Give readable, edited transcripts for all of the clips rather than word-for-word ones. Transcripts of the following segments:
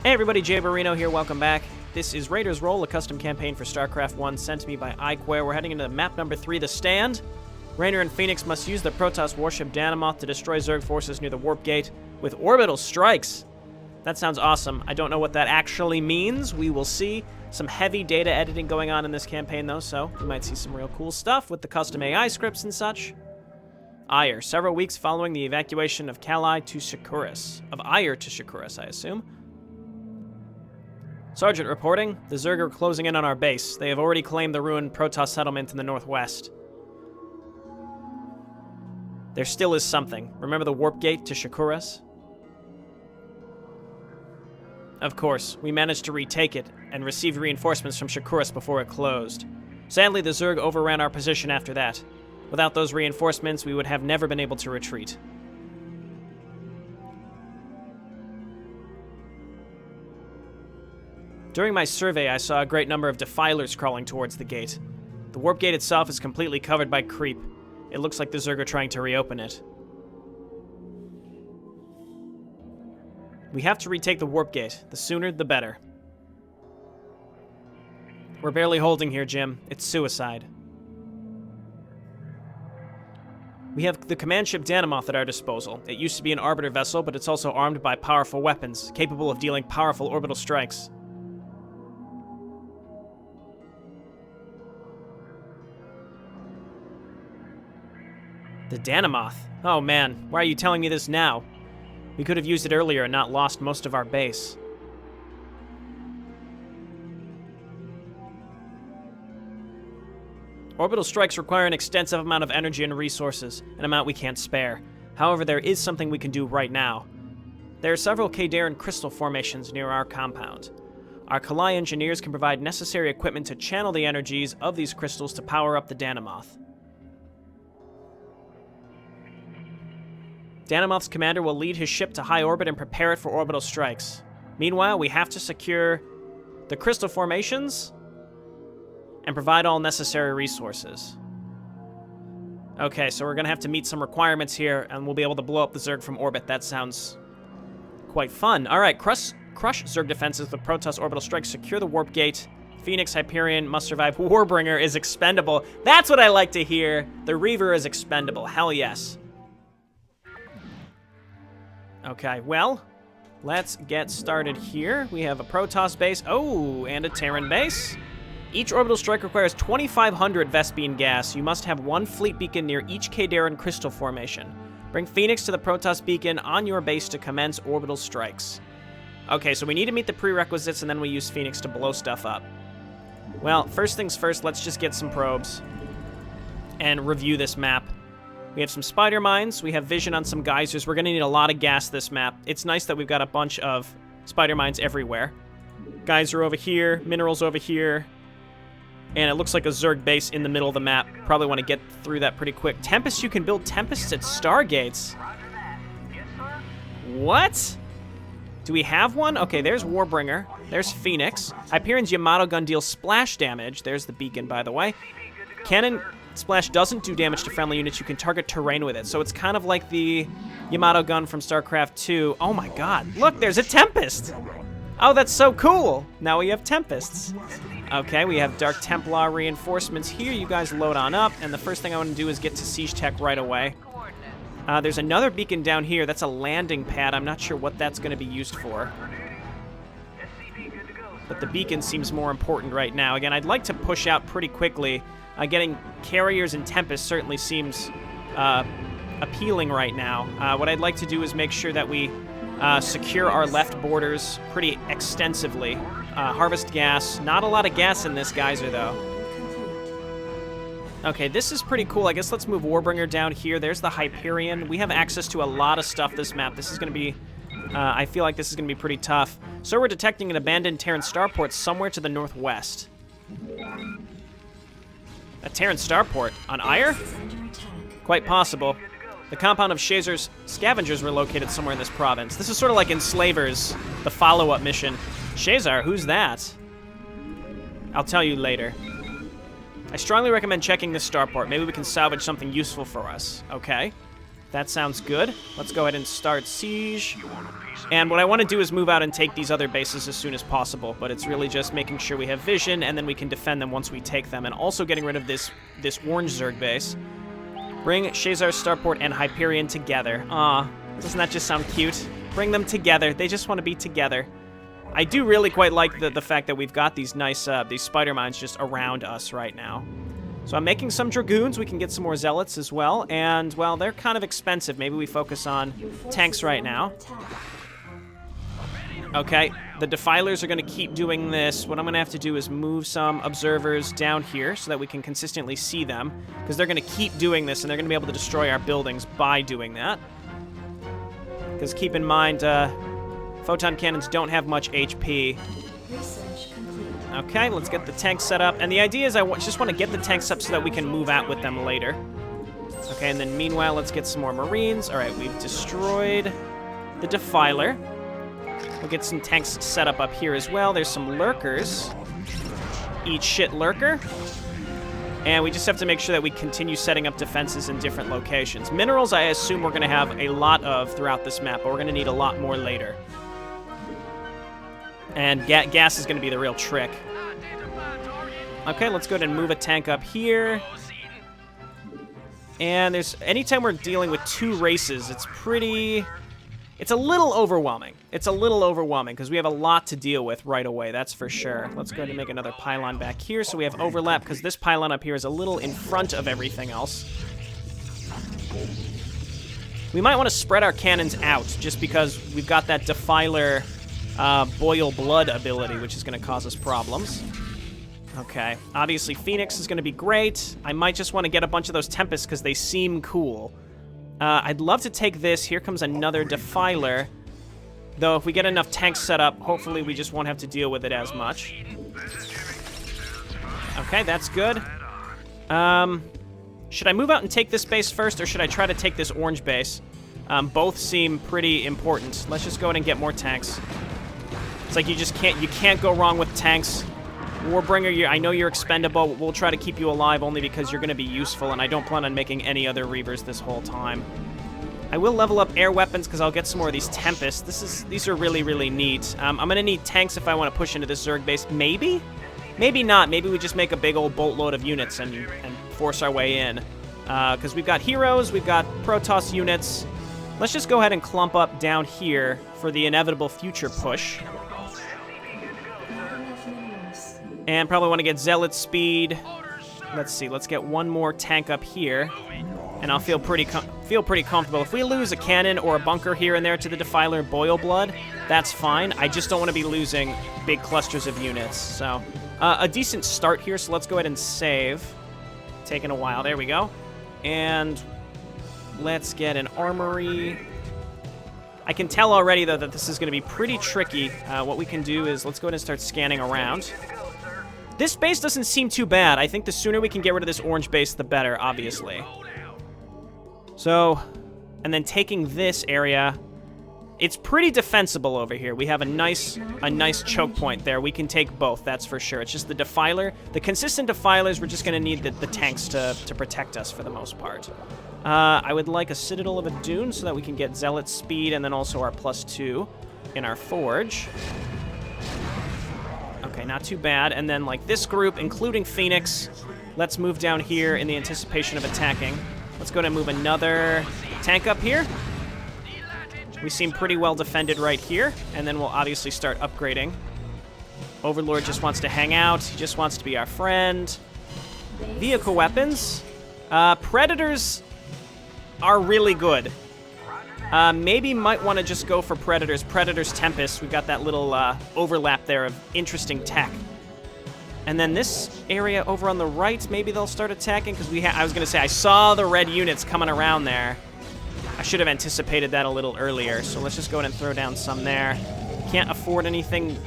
Hey everybody, JayborinoPlays here, welcome back. This is Raider's Roll, a custom campaign for StarCraft 1 sent to me by iquare. We're heading into map number 3, The Stand. Raynor and Phoenix must use the Protoss warship Danamoth to destroy Zerg forces near the warp gate with orbital strikes. That sounds awesome. I don't know what that actually means. We will see. Some heavy data editing going on in this campaign though, so we might see some real cool stuff with the custom AI scripts and such. Ire, several weeks following the evacuation of Kali to Shakuras. Of Ire to Shakuras, I assume. Sergeant reporting, the Zerg are closing in on our base. They have already claimed the ruined Protoss settlement in the northwest. There still is something. Remember the warp gate to Shakuras? Of course, we managed to retake it and received reinforcements from Shakuras before it closed. Sadly, the Zerg overran our position after that. Without those reinforcements, we would have never been able to retreat. During my survey, I saw a great number of defilers crawling towards the gate. The warp gate itself is completely covered by creep. It looks like the Zerg are trying to reopen it. We have to retake the warp gate. The sooner, the better. We're barely holding here, Jim. It's suicide. We have the command ship Danamoth at our disposal. It used to be an arbiter vessel, but it's also armed by powerful weapons, capable of dealing powerful orbital strikes. The Danamoth? Oh man, why are you telling me this now? We could have used it earlier and not lost most of our base. Orbital strikes require an extensive amount of energy and resources, an amount we can't spare. However, there is something we can do right now. There are several Kadaran crystal formations near our compound. Our Kali engineers can provide necessary equipment to channel the energies of these crystals to power up the Danamoth. Danamoth's commander will lead his ship to high orbit and prepare it for orbital strikes. Meanwhile, we have to secure the crystal formations and provide all necessary resources. Okay, so we're going to have to meet some requirements here, and we'll be able to blow up the Zerg from orbit. That sounds quite fun. All right, crush Zerg defenses with Protoss orbital strikes. Secure the warp gate. Phoenix, Hyperion must survive. Warbringer is expendable. That's what I like to hear. The Reaver is expendable. Hell yes. Okay, well, let's get started here. We have a Protoss base. Oh, and a Terran base. Each orbital strike requires 2,500 Vespene gas. You must have one fleet beacon near each Kadaran crystal formation. Bring Phoenix to the Protoss beacon on your base to commence orbital strikes. Okay, so we need to meet the prerequisites, and then we use Phoenix to blow stuff up. Well, first things first, let's just get some probes and review this map. We have some spider mines. We have vision on some geysers. We're going to need a lot of gas this map. It's nice that we've got a bunch of spider mines everywhere. Geyser over here, minerals over here, and it looks like a Zerg base in the middle of the map. Probably want to get through that pretty quick. Tempest, you can build Tempests at Stargates. What? Do we have one? Okay, there's Warbringer. There's Phoenix. Hyperion's Yamato gun deals splash damage. There's the beacon, by the way. Cannon Splash doesn't do damage to friendly units. You can target terrain with it. So it's kind of like the Yamato gun from StarCraft 2. Oh my god. Look, there's a Tempest. Oh, that's so cool. Now we have Tempests. Okay, we have Dark Templar reinforcements here. You guys load on up. And the first thing I want to do is get to Siege Tech right away. There's another beacon down here. That's a landing pad. I'm not sure what that's going to be used for. But the beacon seems more important right now. Again, I'd like to push out pretty quickly. Getting carriers and Tempest certainly seems appealing right now. What I'd like to do is make sure that we secure our left borders pretty extensively. Harvest gas. Not a lot of gas in this geyser, though. Okay, this is pretty cool. I guess let's move Warbringer down here. There's the Hyperion. We have access to a lot of stuff this map. This is going to be... I feel like this is going to be pretty tough. So we're detecting an abandoned Terran starport somewhere to the northwest. A Terran starport on Ire? Quite possible. The compound of Shazer's scavengers were located somewhere in this province. This is sort of like Enslavers, the follow-up mission. Shazar, who's that? I'll tell you later. I strongly recommend checking this starport. Maybe we can salvage something useful for us. Okay. That sounds good. Let's go ahead and start siege. And what I want to do is move out and take these other bases as soon as possible, but it's really just making sure we have vision, and then we can defend them once we take them, and also getting rid of this orange Zerg base. Bring Shazar's starport and Hyperion together. Aw, doesn't that just sound cute? Bring them together. They just want to be together. I do really quite like the fact that we've got these nice these spider mines just around us right now. So I'm making some Dragoons. We can get some more Zealots as well. And, well, they're kind of expensive. Maybe we focus on tanks right now. Okay, the Defilers are going to keep doing this. What I'm going to have to do is move some observers down here so that we can consistently see them. Because they're going to keep doing this, and they're going to be able to destroy our buildings by doing that. Because keep in mind, photon cannons don't have much HP. Okay, let's get the tanks set up. And the idea is I just want to get the tanks up so that we can move out with them later. Okay, and then meanwhile, let's get some more Marines. All right, we've destroyed the Defiler. We'll get some tanks set up here as well. There's some Lurkers. Eat shit, Lurker. And we just have to make sure that we continue setting up defenses in different locations. Minerals, I assume we're going to have a lot of throughout this map, but we're going to need a lot more later. And gas is going to be the real trick. Okay, let's go ahead and move a tank up here. And anytime we're dealing with two races, it's a little overwhelming. It's a little overwhelming because we have a lot to deal with right away, that's for sure. Let's go ahead and make another pylon back here so we have overlap, because this pylon up here is a little in front of everything else. We might want to spread our cannons out just because we've got that Defiler boil blood ability, which is going to cause us problems. Okay, obviously Phoenix is going to be great. I might just want to get a bunch of those Tempests because they seem cool. I'd love to take this. Here comes another Defiler. Though if we get enough tanks set up, hopefully we just won't have to deal with it as much. Okay, that's good. Should I move out and take this base first, or should I try to take this orange base? Both seem pretty important. Let's just go ahead and get more tanks. It's like you can't go wrong with tanks. Warbringer, I know you're expendable. We'll try to keep you alive only because you're going to be useful, and I don't plan on making any other Reavers this whole time. I will level up air weapons because I'll get some more of these Tempests. These are really, really neat. I'm going to need tanks if I want to push into this Zerg base. Maybe? Maybe not. Maybe we just make a big old boatload of units and force our way in. Because we've got heroes, we've got Protoss units. Let's just go ahead and clump up down here for the inevitable future push. And probably want to get Zealot speed. Let's see. Let's get one more tank up here, and I'll feel pretty comfortable. If we lose a cannon or a bunker here and there to the Defiler Boil Blood, that's fine. I just don't want to be losing big clusters of units. So a decent start here. So let's go ahead and save. Taking a while. There we go. And let's get an armory. I can tell already though that this is going to be pretty tricky. What we can do is let's go ahead and start scanning around. This base doesn't seem too bad. I think the sooner we can get rid of this orange base, the better, obviously. So, and then taking this area, it's pretty defensible over here. We have a nice choke point there. We can take both, that's for sure. It's just the Defiler. The consistent Defilers, we're just going to need the tanks to protect us for the most part. I would like a Citadel of a Dune so that we can get Zealot speed and then also our +2 in our Forge. Okay, not too bad. And then, like, this group, including Phoenix, let's move down here in the anticipation of attacking. Let's go ahead and move another tank up here. We seem pretty well defended right here. And then we'll obviously start upgrading. Overlord just wants to hang out. He just wants to be our friend. Vehicle weapons. Predators are really good. Maybe might want to just go for Predators. Predators Tempest. We've got that little overlap there of interesting tech. And then this area over on the right, maybe they'll start attacking because I was going to say, I saw the red units coming around there. I should have anticipated that a little earlier. So let's just go ahead and throw down some there. Can't afford anything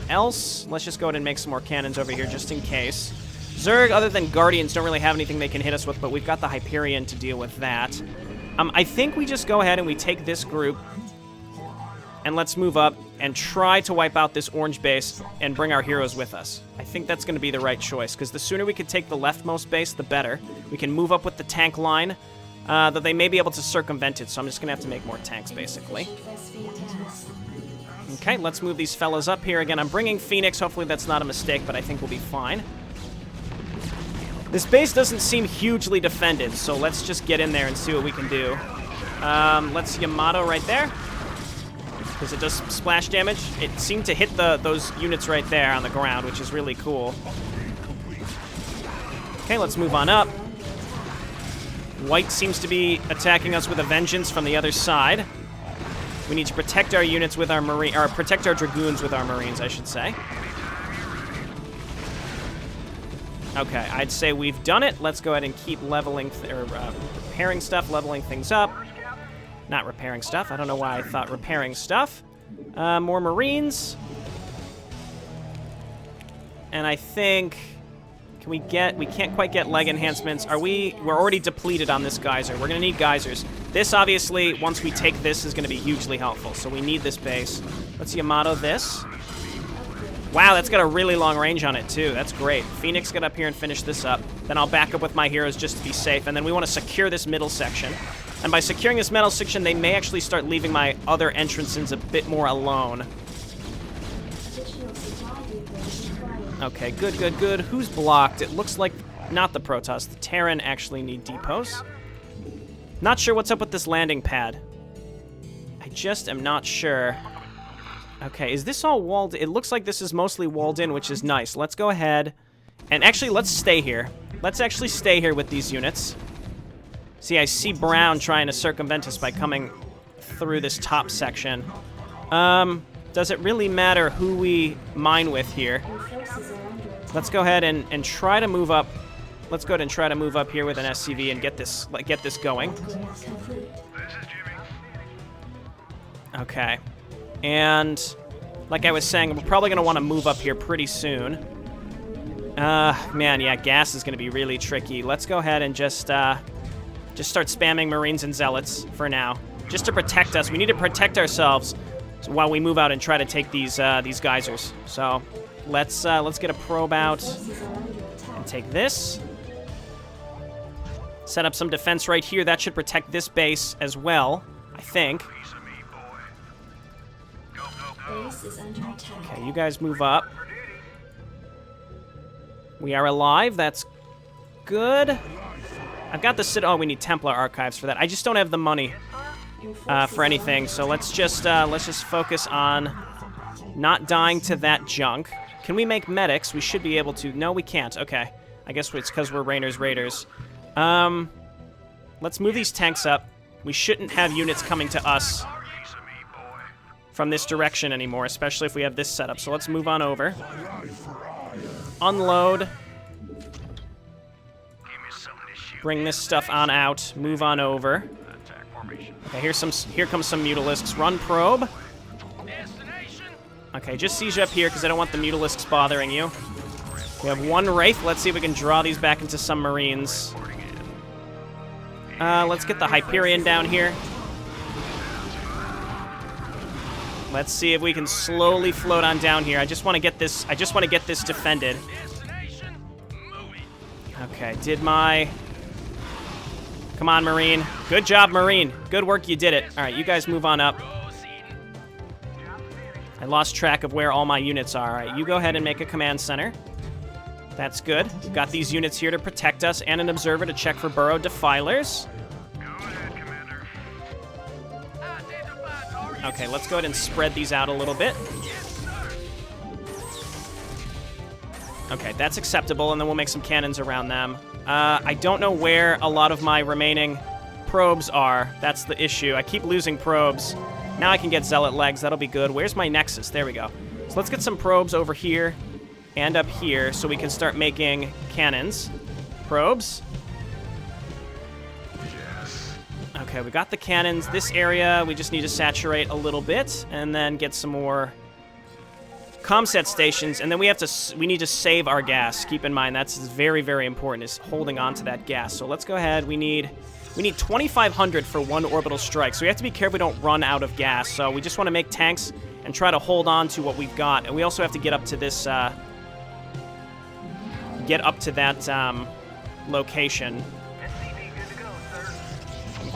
else. Let's just go ahead and make some more cannons over here just in case. Zerg, other than Guardians, don't really have anything they can hit us with, but we've got the Hyperion to deal with that. I think we just go ahead and we take this group and let's move up and try to wipe out this orange base and bring our heroes with us. I think that's going to be the right choice because the sooner we can take the leftmost base, the better. We can move up with the tank line. that they may be able to circumvent it, so I'm just going to have to make more tanks, basically. Okay, let's move these fellas up here. Again, I'm bringing Phoenix. Hopefully that's not a mistake, but I think we'll be fine. This base doesn't seem hugely defended, so let's just get in there and see what we can do. Let's Yamato right there, because it does splash damage. It seemed to hit those units right there on the ground, which is really cool. Okay, let's move on up. White seems to be attacking us with a vengeance from the other side. We need to protect our units with our protect our dragoons with our marines, I should say. Okay, I'd say we've done it. Let's go ahead and keep leveling, repairing stuff, leveling things up. Not repairing stuff. I don't know why I thought repairing stuff. More marines. And I think... we can't quite get leg enhancements. We're already depleted on this geyser. We're going to need geysers. This, obviously, once we take this, is going to be hugely helpful. So we need this base. Let's Yamato this. Wow, that's got a really long range on it, too. That's great. Phoenix, get up here and finish this up. Then I'll back up with my heroes just to be safe. And then we want to secure this middle section. And by securing this middle section, they may actually start leaving my other entrances a bit more alone. Okay, good, good, good. Who's blocked? It looks like not the Protoss. The Terran actually need depots. Not sure what's up with this landing pad. I just am not sure. Okay, is this all walled? It looks like this is mostly walled in, which is nice. Let's go ahead. And actually, let's stay here. Let's actually stay here with these units. See, I see Brown trying to circumvent us by coming through this top section. Does it really matter who we mine with here? Let's go ahead and try to move up. Let's go ahead and try to move up here with an SCV and get this going. Okay. And like I was saying, we're probably going to want to move up here pretty soon. Man, yeah, gas is going to be really tricky. Let's go ahead and just start spamming Marines and Zealots for now. Just to protect us. We need to protect ourselves while we move out and try to take these geysers. So let's get a probe out and take this. Set up some defense right here. That should protect this base as well, I think. Okay, you guys move up. We are alive. That's good. I've got the oh, we need Templar archives for that. I just don't have the money for anything, so let's just focus on not dying to that junk. Can we make medics? We should be able to. No, we can't. Okay. I guess it's because we're Raynor's Raiders. Let's move these tanks up. We shouldn't have units coming to us from this direction anymore, especially if we have this set up. So let's move on over. Unload. Bring this stuff on out. Move on over. Okay, here comes some Mutalisks. Run probe. Okay, just siege up here because I don't want the Mutalisks bothering you. We have one Wraith. Let's see if we can draw these back into some Marines. Let's get the Hyperion down here. Let's see if we can slowly float on down here. I just want to get this defended. Okay, Come on, Marine. Good job, Marine. Good work, you did it. All right, you guys move on up. I lost track of where all my units are. All right, you go ahead and make a command center. That's good. We've got these units here to protect us and an observer to check for burrow defilers. Okay, let's go ahead and spread these out a little bit. Okay, that's acceptable, and then we'll make some cannons around them. I don't know where a lot of my remaining probes are. That's the issue. I keep losing probes. Now I can get Zealot legs. That'll be good. Where's my Nexus? There we go. So let's get some probes over here and up here so we can start making cannons. Probes. Okay, we got the cannons. This area, we just need to saturate a little bit and then get some more comset stations, and then we need to save our gas. Keep in mind that's very, very important, is holding on to that gas. So let's go ahead. We need 2,500 for one orbital strike, so we have to be careful we don't run out of gas. So we just want to make tanks and try to hold on to what we've got, and we also have to get up to this location.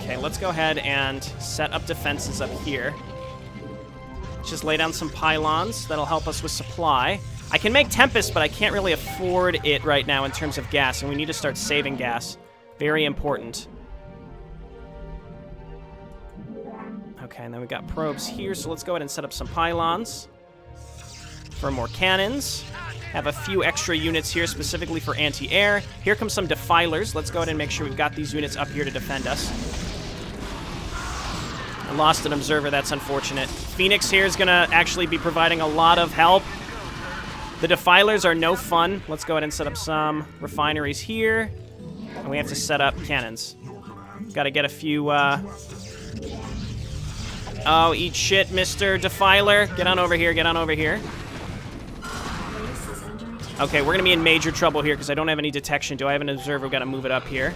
Okay, let's go ahead and set up defenses up here. Just lay down some pylons. That'll help us with supply. I can make Tempest, but I can't really afford it right now in terms of gas, and we need to start saving gas. Very important. Okay, and then we got probes here, so let's go ahead and set up some pylons for more cannons. Have a few extra units here specifically for anti-air. Here come some defilers. Let's go ahead and make sure we've got these units up here to defend us. I lost an observer, that's unfortunate. Phoenix here is gonna actually be providing a lot of help. The defilers are no fun. Let's go ahead and set up some refineries here. And we have to set up cannons. Gotta get a few, Oh, eat shit, Mr. Defiler. Get on over here, get on over here. Okay, we're gonna be in major trouble here because I don't have any detection. Do I have an observer? We've got to move it up here.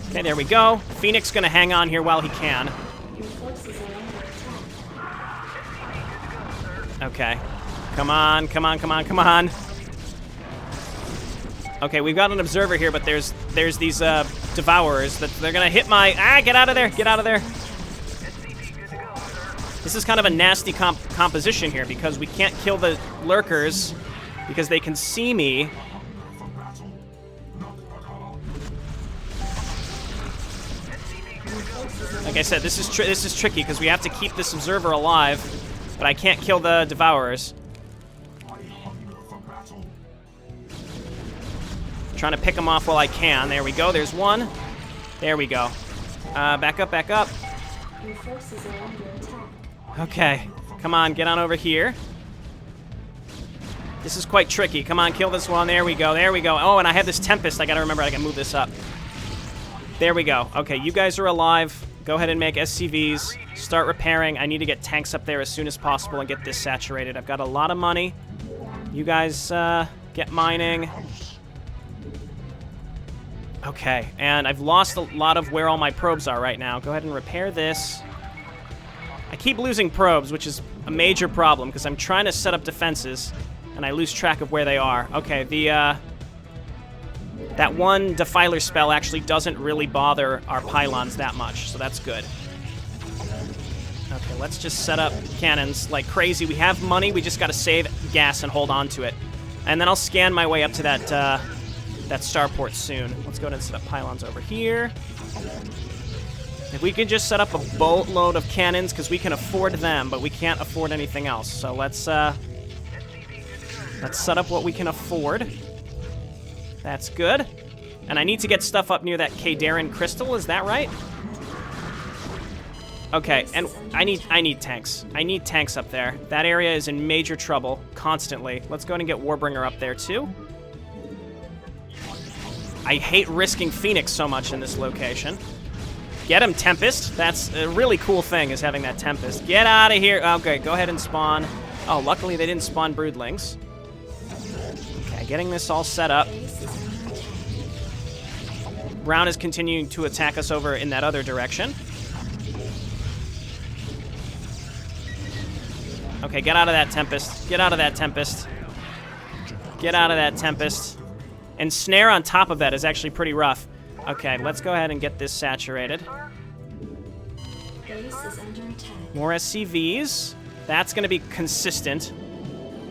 Okay, there we go. Phoenix gonna hang on here while he can. Okay. Come on, come on, come on, come on. Okay, we've got an observer here, but there's these devourers that they're gonna hit my... Ah, get out of there, get out of there. This is kind of a nasty composition here because we can't kill the lurkers because they can see me. Like I said, this is tricky because we have to keep this observer alive, but I can't kill the devourers. Trying to pick them off while I can. There we go. There's one. There we go. Back up, back up. Okay. Come on, get on over here. This is quite tricky. Come on, kill this one. There we go. There we go. Oh, and I have this Tempest. I gotta remember I can move this up. There we go. Okay, you guys are alive. Go ahead and make SCVs. Start repairing. I need to get tanks up there as soon as possible and get this saturated. I've got a lot of money. You guys get mining. Okay, and I've lost a lot of where all my probes are right now. Go ahead and repair this. I keep losing probes, which is a major problem because I'm trying to set up defenses and I lose track of where they are. Okay, that one defiler spell actually doesn't really bother our pylons that much, so that's good. Okay, let's just set up cannons like crazy. We have money, we just gotta save gas and hold on to it. And then I'll scan my way up to that starport soon. Let's go ahead and set up pylons over here. If we could just set up a boatload of cannons, because we can afford them, but we can't afford anything else. So let's set up what we can afford. That's good. And I need to get stuff up near that Kadarin crystal, is that right? Okay, and I need tanks. I need tanks up there. That area is in major trouble constantly. Let's go ahead and get Warbringer up there too. I hate risking Phoenix so much in this location. Get him, Tempest. That's a really cool thing, is having that Tempest. Get out of here. Okay, go ahead and spawn. Oh, luckily they didn't spawn broodlings. Okay, getting this all set up. Brown is continuing to attack us over in that other direction. Okay, get out of that Tempest. Get out of that Tempest. Get out of that Tempest. And Snare on top of that is actually pretty rough. Okay, let's go ahead and get this saturated. More SCVs. That's going to be consistent.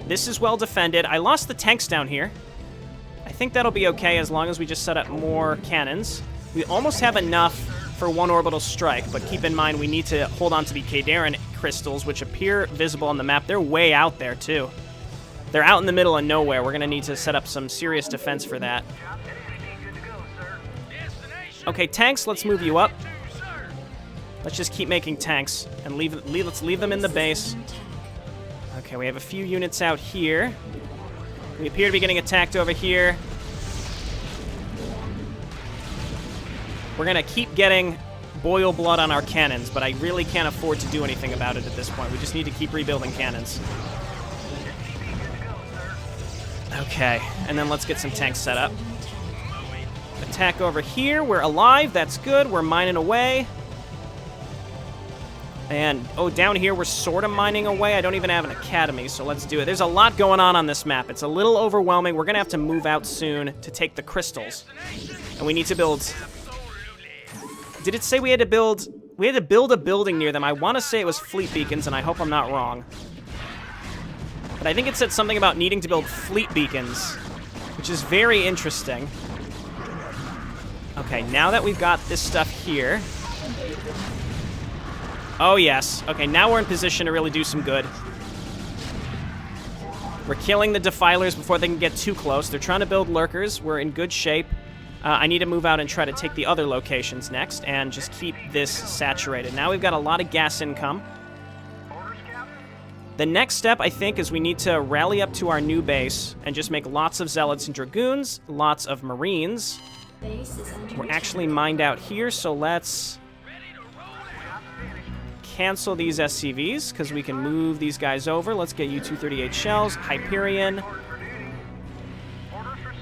This is well defended. I lost the tanks down here. I think that'll be okay as long as we just set up more cannons. We almost have enough for one orbital strike, but keep in mind we need to hold on to the Kadarin crystals, which appear visible on the map. They're way out there, too. They're out in the middle of nowhere. We're going to need to set up some serious defense for that. Okay, tanks, let's move you up. Let's just keep making tanks and let's leave them in the base. Okay, we have a few units out here. We appear to be getting attacked over here. We're going to keep getting boil blood on our cannons, but I really can't afford to do anything about it at this point. We just need to keep rebuilding cannons. Okay, and then let's get some tanks set up. Attack over here. We're alive. That's good. We're mining away. And, oh, down here we're sort of mining away. I don't even have an academy, so let's do it. There's a lot going on this map. It's a little overwhelming. We're going to have to move out soon to take the crystals. And we need to build Did it say we had to build... We had to build a building near them. I want to say it was fleet beacons, and I hope I'm not wrong. But I think it said something about needing to build fleet beacons, which is very interesting. Okay, now that we've got this stuff here... Oh, yes. Okay, now we're in position to really do some good. We're killing the defilers before they can get too close. They're trying to build lurkers. We're in good shape. I need to move out and try to take the other locations next and just keep this saturated. Now we've got a lot of gas income. The next step, I think, is we need to rally up to our new base and just make lots of zealots and dragoons, lots of marines. We're actually mined out here, so let's cancel these SCVs because we can move these guys over. Let's get you 238 shells. Hyperion.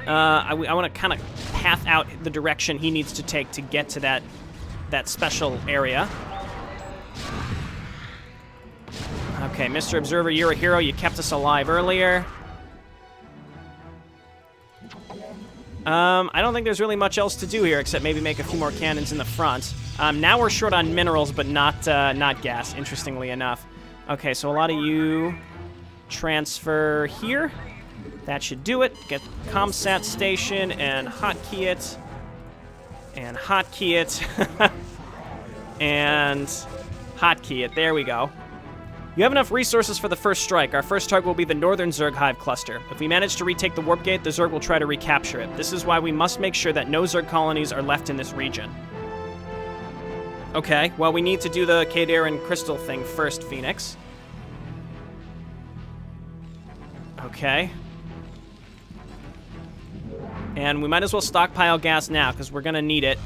I want to kind of path out the direction he needs to take to get to that special area. Okay, Mr. Observer, you're a hero. You kept us alive earlier. I don't think there's really much else to do here except maybe make a few more cannons in the front. Now we're short on minerals, but not gas, interestingly enough. Okay, so a lot of you transfer here. That should do it. Get ComSat station and hotkey it. And hotkey it. And hotkey it. There we go. You have enough resources for the first strike. Our first target will be the northern Zerg Hive cluster. If we manage to retake the warp gate, the Zerg will try to recapture it. This is why we must make sure that no Zerg colonies are left in this region. Okay, well, we need to do the Kadir and Crystal thing first, Phoenix. Okay. And we might as well stockpile gas now, because we're going to need it.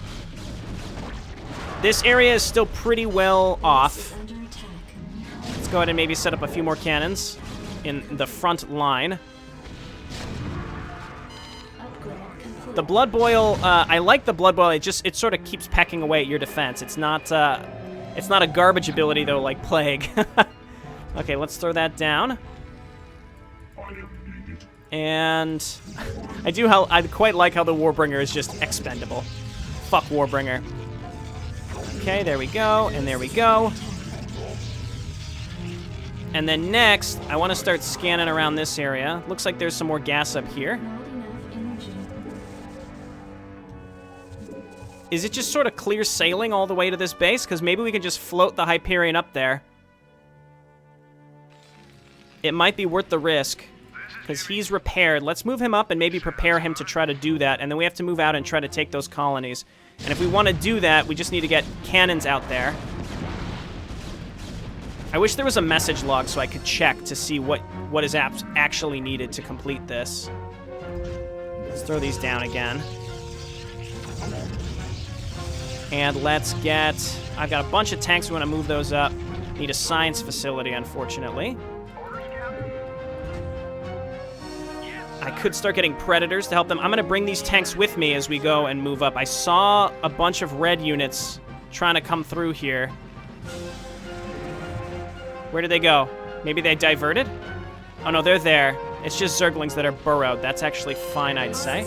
This area is still pretty well off. Let's go ahead and maybe set up a few more cannons in the front line. The Blood Boil, I like the Blood Boil. It sort of keeps pecking away at your defense. It's not a garbage ability though, like Plague. Okay, let's throw that down. And I quite like how the Warbringer is just expendable. Fuck Warbringer. Okay, there we go, and there we go. And then next, I want to start scanning around this area. Looks like there's some more gas up here. Is it just sort of clear sailing all the way to this base? Because maybe we can just float the Hyperion up there. It might be worth the risk. Because he's repaired. Let's move him up and maybe prepare him to try to do that. And then we have to move out and try to take those colonies. And if we want to do that, we just need to get cannons out there. I wish there was a message log so I could check to see what is actually needed to complete this. Let's throw these down again. And let's get... I've got a bunch of tanks. We want to move those up. Need a science facility, unfortunately. I could start getting Predators to help them. I'm going to bring these tanks with me as we go and move up. I saw a bunch of red units trying to come through here. Where did they go? Maybe they diverted? Oh, no, they're there. It's just Zerglings that are burrowed. That's actually fine, I'd say.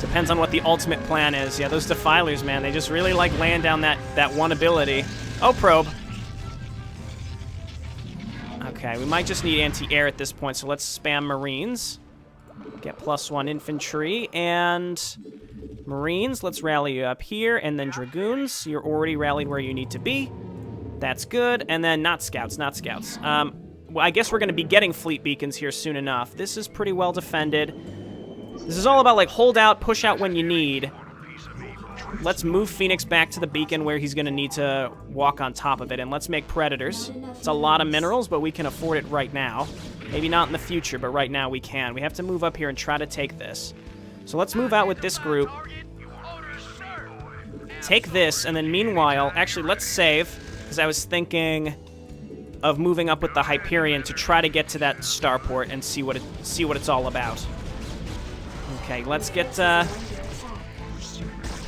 Depends on what the ultimate plan is. Yeah, those Defilers, man, they just really like laying down that one ability. Oh, probe. Okay, we might just need anti-air at this point, so let's spam Marines. Get +1 infantry, and Marines, let's rally you up here, and then Dragoons, you're already rallied where you need to be. That's good, and then not Scouts. Well, I guess we're going to be getting fleet beacons here soon enough. This is pretty well defended. This is all about, like, hold out, push out when you need. Let's move Phoenix back to the beacon where he's going to need to walk on top of it, and let's make Predators. It's a lot of minerals, but we can afford it right now. Maybe not in the future, but right now we can. We have to move up here and try to take this. So let's move out with this group. Take this, and then meanwhile, actually, let's save, because I was thinking of moving up with the Hyperion to try to get to that starport and see what it's all about. Okay, let's get...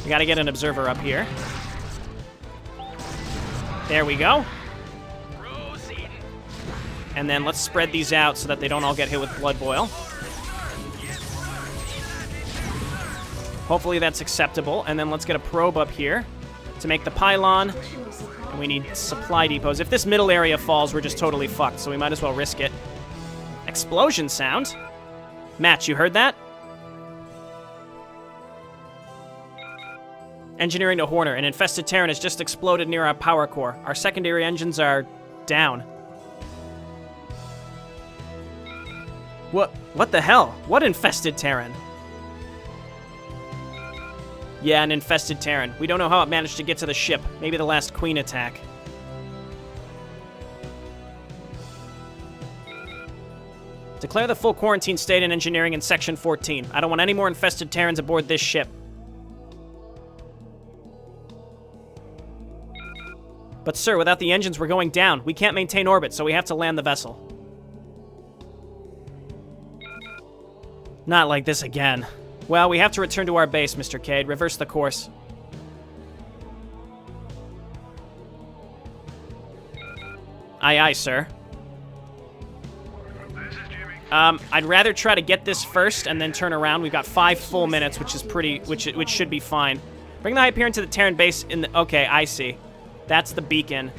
we gotta get an observer up here. There we go. And then let's spread these out so that they don't all get hit with Blood Boil. Hopefully that's acceptable. And then let's get a probe up here to make the pylon. And we need supply depots. If this middle area falls, we're just totally fucked, so we might as well risk it. Explosion sound? Matt, you heard that? Engineering to Horner. An infested Terran has just exploded near our power core. Our secondary engines are down. What the hell? What infested Terran? Yeah, an infested Terran. We don't know how it managed to get to the ship. Maybe the last Queen attack. Declare the full quarantine state in engineering in Section 14. I don't want any more infested Terrans aboard this ship. But sir, without the engines, we're going down. We can't maintain orbit, so we have to land the vessel. Not like this again. Well, we have to return to our base, Mr. Cade. Reverse the course. Aye, aye, sir. I'd rather try to get this first and then turn around. We've got 5 full minutes, which is which should be fine. Bring the Hyperion to the Terran base in the... Okay, I see. That's the beacon.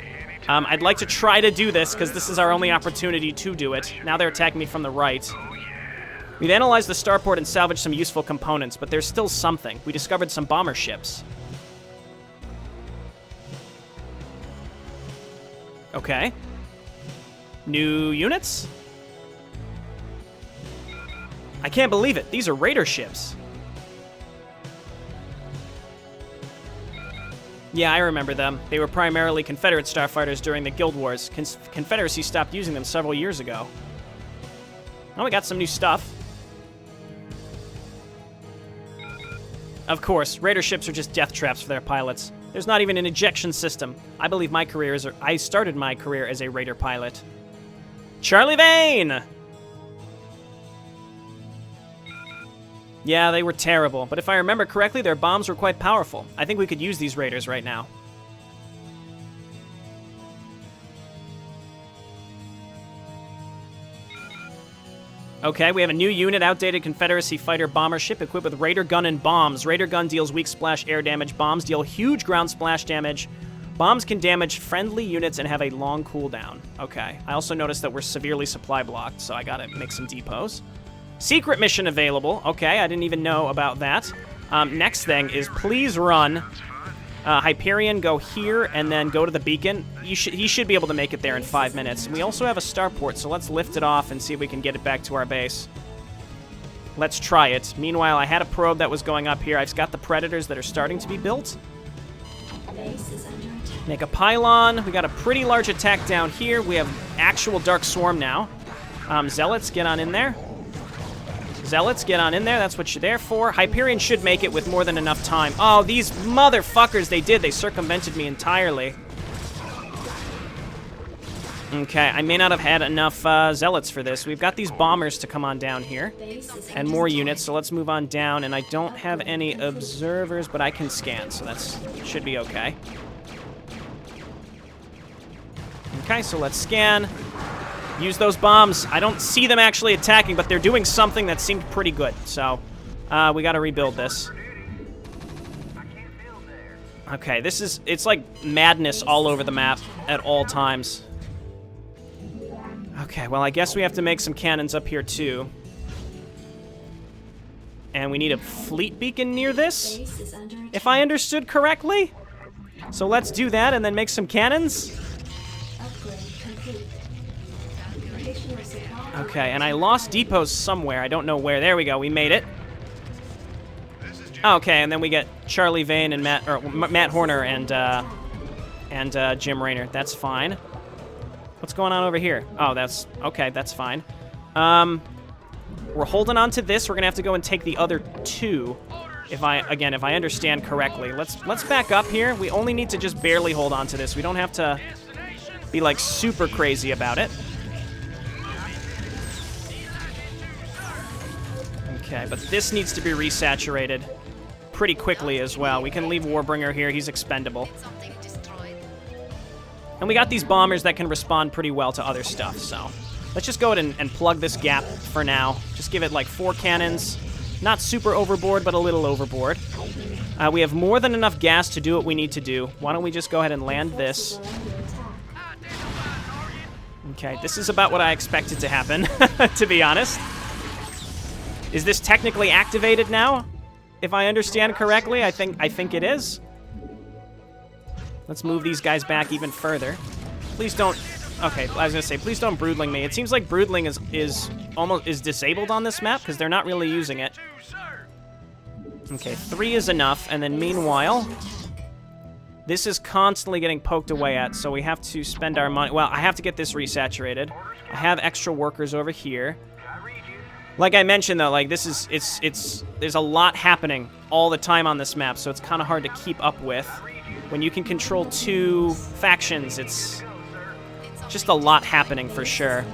I'd like to try to do this, because this is our only opportunity to do it. Now they're attacking me from the right. We've analyzed the starport and salvaged some useful components, but there's still something. We discovered some bomber ships. Okay. New units? I can't believe it. These are Raider ships. Yeah, I remember them. They were primarily Confederate starfighters during the Guild Wars. Confederacy stopped using them several years ago. Oh, we got some new stuff. Of course, Raider ships are just death traps for their pilots. There's not even an ejection system. I believe I started my career as a Raider pilot. Charlie Vane! Yeah, they were terrible, but if I remember correctly, their bombs were quite powerful. I think we could use these Raiders right now. Okay, we have a new unit, outdated Confederacy fighter bomber ship equipped with Raider gun and bombs. Raider gun deals weak splash air damage. Bombs deal huge ground splash damage. Bombs can damage friendly units and have a long cooldown. Okay, I also noticed that we're severely supply blocked, so I gotta make some depots. Secret mission available. Okay, I didn't even know about that. Next thing is please run Hyperion, go here, and then go to the beacon. He should be able to make it there in 5 minutes. We also have a starport, so let's lift it off and see if we can get it back to our base. Let's try it. Meanwhile, I had a probe that was going up here. I've got the Predators that are starting to be built. Make a pylon. We got a pretty large attack down here. We have actual Dark Swarm now. Zealots, get on in there. Zealots, get on in there. That's what you're there for. Hyperion should make it with more than enough time. Oh, these motherfuckers, they did. They circumvented me entirely. Okay, I may not have had enough Zealots for this. We've got these bombers to come on down here. And more units, so let's move on down. And I don't have any observers, but I can scan, so that should be okay. Okay, so let's scan. Use those bombs. I don't see them actually attacking, but they're doing something that seemed pretty good. So, we gotta rebuild this. Okay, it's like madness all over the map at all times. Okay, well, I guess we have to make some cannons up here, too. And we need a fleet beacon near this, if I understood correctly. So let's do that and then make some cannons. Okay, and I lost depots somewhere. I don't know where. There we go. We made it. Okay, and then we get Charlie Vane and Matt Horner and Jim Raynor. That's fine. What's going on over here? Oh, that's okay. That's fine. We're holding on to this. We're gonna have to go and take the other two. If I understand correctly. Let's back up here. We only need to just barely hold on to this. We don't have to be like super crazy about it. Okay, but this needs to be resaturated pretty quickly as well. We can leave Warbringer here. He's expendable. And we got these bombers that can respond pretty well to other stuff, so let's just go ahead and plug this gap for now. Just give it like 4 cannons, Not super overboard, but a little overboard. We have more than enough gas to do what we need to do. Why don't we just go ahead and land this? Okay, this is about what I expected to happen, to be honest. Is this technically activated now? If I understand correctly, I think it is. Let's move these guys back even further. Please don't... Okay, I was gonna say, please don't broodling me. It seems like broodling is disabled on this map, because they're not really using it. Okay, 3 is enough, and then meanwhile... This is constantly getting poked away at, so we have to spend our money... Well, I have to get this resaturated. I have extra workers over here. Like I mentioned, though, like, this is... There's a lot happening all the time on this map, so it's kind of hard to keep up with. When you can control 2 factions, it's just a lot happening for sure.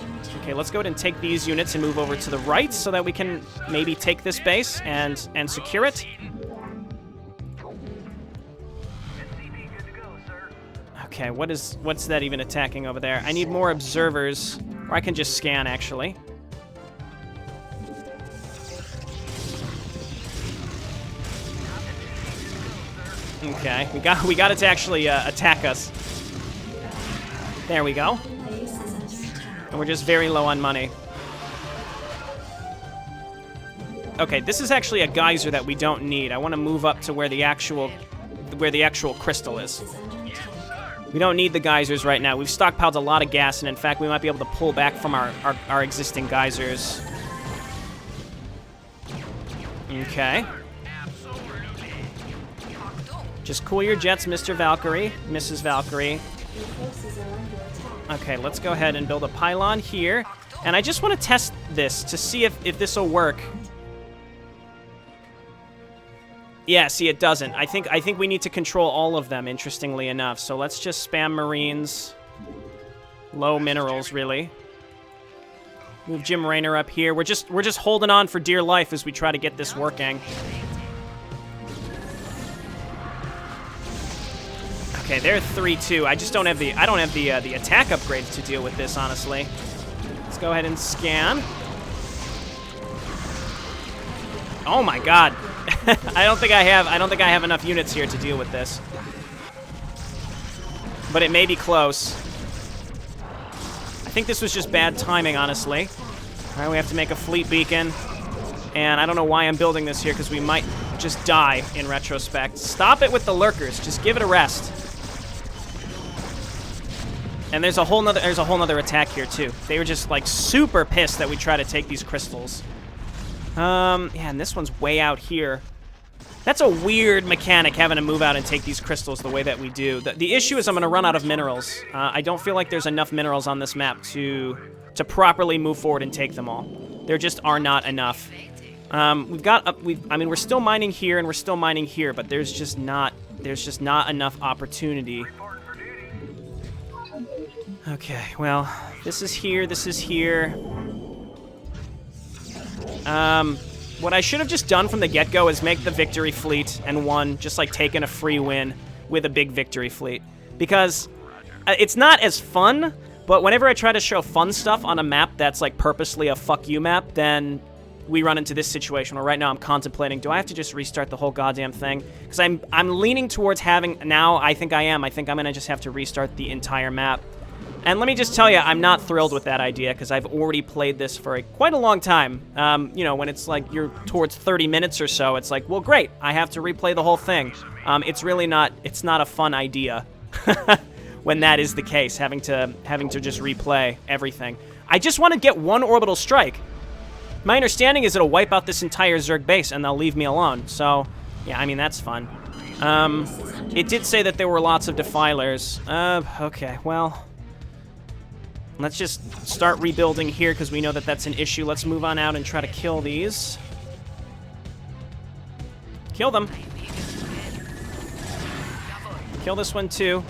Okay, let's go ahead and take these units and move over to the right so that we can maybe take this base and secure it. Okay, what's that even attacking over there? I need more observers, or I can just scan, actually. Okay, we got it to actually attack us. There we go. And we're just very low on money. Okay, this is actually a geyser that we don't need. I want to move up to where the actual crystal is. We don't need the geysers right now. We've stockpiled a lot of gas, and in fact, we might be able to pull back from our existing geysers. Okay. Just cool your jets, Mr. Valkyrie, Mrs. Valkyrie. Okay, let's go ahead and build a pylon here. And I just want to test this to see if this will work. Yeah, see, it doesn't. I think we need to control all of them, interestingly enough. So let's just spam Marines. Low minerals, really. Move Jim Raynor up here. We're just holding on for dear life as we try to get this working. Okay, they're 3-2. I just don't have the attack upgrades to deal with this, honestly. Let's go ahead and scan. Oh my god. I don't think I have enough units here to deal with this. But it may be close. I think this was just bad timing, honestly. All right, we have to make a fleet beacon. And I don't know why I'm building this here, because we might just die in retrospect. Stop it with the lurkers. Just give it a rest. And there's a whole nother attack here, too. They were just, like, super pissed that we try to take these crystals. Yeah, and this one's way out here. That's a weird mechanic, having to move out and take these crystals the way that we do. The issue is I'm going to run out of minerals. I don't feel like there's enough minerals on this map to properly move forward and take them all. There just are not enough. I mean, we're still mining here and we're still mining here, but there's just not enough opportunity. Okay, well, this is here, this is here. What I should have just done from the get-go is make the victory fleet and won, just like taking a free win with a big victory fleet. Because it's not as fun, but whenever I try to show fun stuff on a map that's like purposely a fuck you map, then we run into this situation where right now I'm contemplating, do I have to just restart the whole goddamn thing? Because I'm leaning towards having, now I think I'm gonna just have to restart the entire map. And let me just tell you, I'm not thrilled with that idea, because I've already played this for quite a long time. You know, when it's like you're towards 30 minutes or so, it's like, well, great, I have to replay the whole thing. It's really not, it's not a fun idea when that is the case, having to just replay everything. I just want to get one orbital strike. My understanding is it'll wipe out this entire Zerg base, and they'll leave me alone. So, yeah, I mean, that's fun. It did say that there were lots of defilers. Okay, well... Let's just start rebuilding here, because we know that that's an issue. Let's move on out and try to kill these. Kill them. Kill this one, too.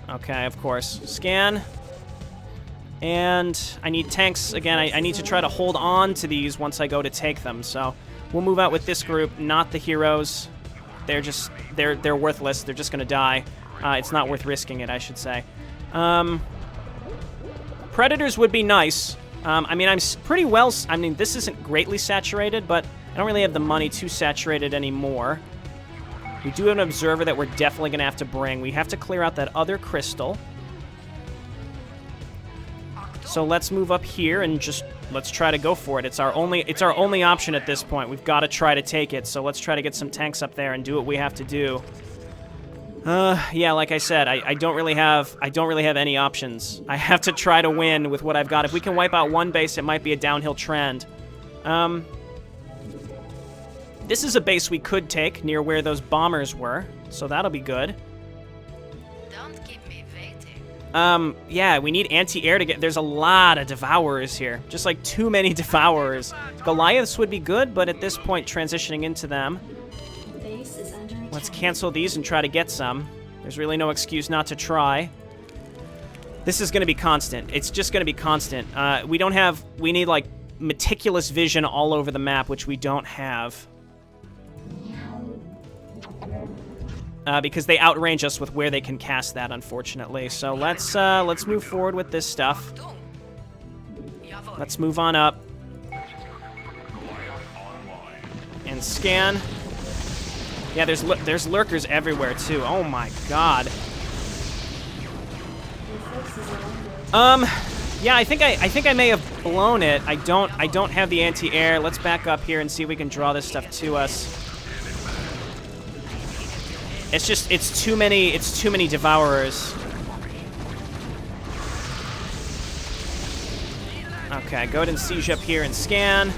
Okay, of course. Scan. And I need tanks. Again, I need to try to hold on to these once I go to take them. So we'll move out with this group, not the heroes. They're just, they're worthless. They're just going to die. It's not worth risking it, I should say. Predators would be nice. I mean, I'm pretty well... I mean, this isn't greatly saturated, but I don't really have the money to saturate it anymore. We do have an observer that we're definitely going to have to bring. We have to clear out that other crystal. So let's move up here and just... let's try to go for it. It's our only option at this point. We've got to try to take it. So let's try to get some tanks up there and do what we have to do. Yeah, like I said, I don't really have any options. I have to try to win with what I've got. If we can wipe out one base, it might be a downhill trend. This is a base we could take near where those bombers were, so that'll be good. Don't keep me waiting. Yeah, we need anti-air to get... there's a lot of Devourers here. Just like too many Devourers. Goliaths would be good, but at this point, transitioning into them. Let's cancel these and try to get some. There's really no excuse not to try. This is going to be constant. It's just going to be constant. We need, like, meticulous vision all over the map, which we don't have. Because they outrange us with where they can cast that, unfortunately. So let's move forward with this stuff. Let's move on up. And scan. Yeah, there's lurkers everywhere too. Oh my god. Yeah, I think I may have blown it. I don't have the anti-air. Let's back up here and see if we can draw this stuff to us. It's too many Devourers. Okay, go ahead and siege up here and scan.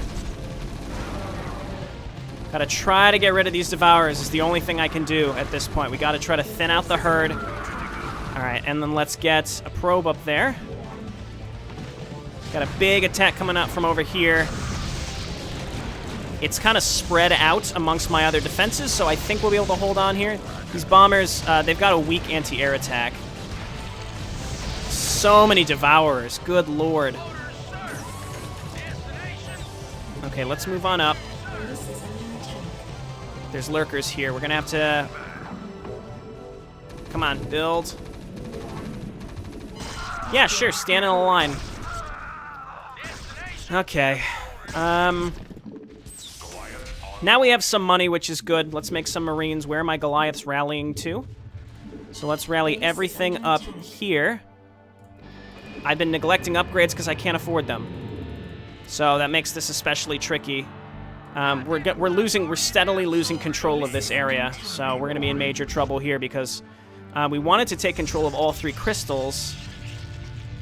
Gotta try to get rid of these Devourers is the only thing I can do at this point. We gotta try to thin out the herd. Alright, and then let's get a probe up there. Got a big attack coming out from over here. It's kind of spread out amongst my other defenses, so I think we'll be able to hold on here. These bombers, they've got a weak anti-air attack. So many Devourers, good lord. Okay, let's move on up. There's lurkers here. We're gonna have to... come on, build. Yeah, sure, stand in a line. Okay. Now we have some money, which is good. Let's make some Marines. Where are my Goliaths rallying to? So let's rally everything up here. I've been neglecting upgrades because I can't afford them. So that makes this especially tricky. We're steadily losing control of this area, so we're going to be in major trouble here because we wanted to take control of all 3 crystals.